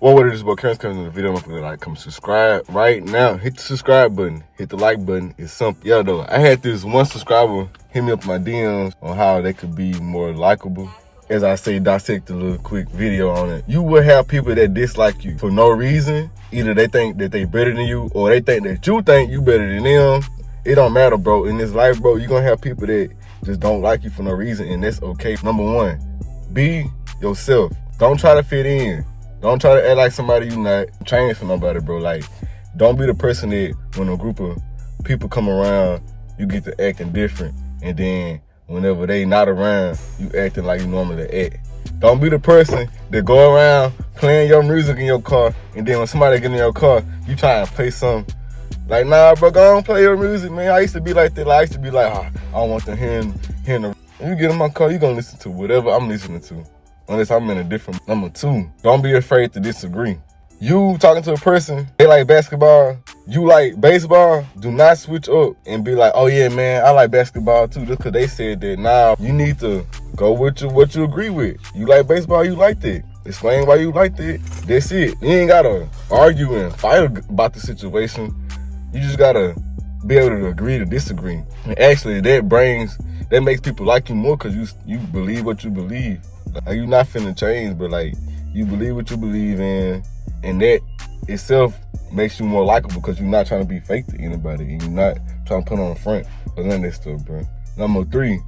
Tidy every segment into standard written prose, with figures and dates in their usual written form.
What would it is about K.urrencyy coming in the video? Don't forget to like, comment, subscribe right now. Hit the subscribe button, hit the like button. It's simple. Yeah, though, I had this one subscriber hit me up my DMs on how they could be more likable. As I say, dissect a little quick video on it. You will have people that dislike you for no reason. Either they think that they better than you, or they think that you think you better than them. It don't matter, bro. In this life, bro, you're gonna have people that just don't like you for no reason, and that's okay. Number one, be yourself. Don't try to fit in. Don't try to act like somebody you not. Change for nobody, bro. Like, don't be the person that when a group of people come around, you get to acting different. And then whenever they not around, you acting like you normally act. Don't be the person that go around playing your music in your car, and then when somebody get in your car, you try to play something. Like, nah, bro, go on, play your music, man. I used to be like that. Like, I used to be like, I don't want them hearing the... When you get in my car, you gonna listen to whatever I'm listening to. Unless I'm in a different... Number two, don't be afraid to disagree. You talking to a person, they like basketball, you like baseball, do not switch up and be like, oh yeah, man, I like basketball too, just because they said that. Nah, you need to go with what you agree with. You like baseball, you like that. Explain why you like that. That's it. You ain't gotta argue and fight about the situation. You just gotta be able to agree to disagree. And actually, that makes people like you more because you believe what you believe. Like, you not finna change, but like, you believe what you believe in, and that itself makes you more likable because you're not trying to be fake to anybody, and you're not trying to put on the front or none of that stuff, bro. Number three,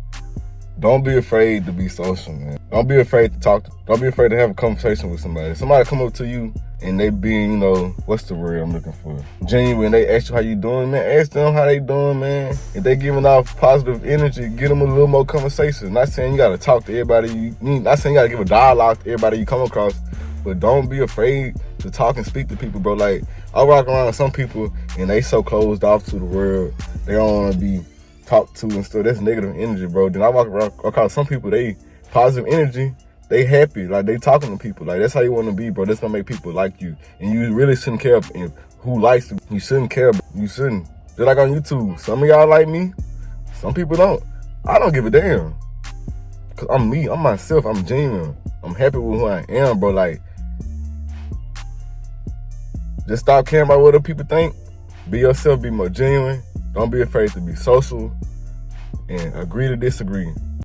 don't be afraid to be social, man. Don't be afraid to talk. Don't be afraid to have a conversation with somebody. If somebody come up to you and they being, what's the word I'm looking for? Genuine, they ask you how you doing, man. Ask them how they doing, man. If they giving off positive energy, get them a little more conversation. Not saying you gotta talk to everybody. Not saying you gotta give a dialogue to everybody you come across, but don't be afraid to talk and speak to people, bro. Like, I walk around with some people and they so closed off to the world, they don't want to be talked to and stuff. That's negative energy, bro. Then I walk around across some people, they positive energy. They happy, like they talking to people. Like, that's how you want to be, bro. That's gonna make people like you. And you really shouldn't care if who likes you. You shouldn't care, bro. You shouldn't. Just like on YouTube, some of y'all like me, some people don't. I don't give a damn. Cause I'm me, I'm myself, I'm genuine. I'm happy with who I am, bro. Like, just stop caring about what other people think. Be yourself, be more genuine. Don't be afraid to be social and agree to disagree.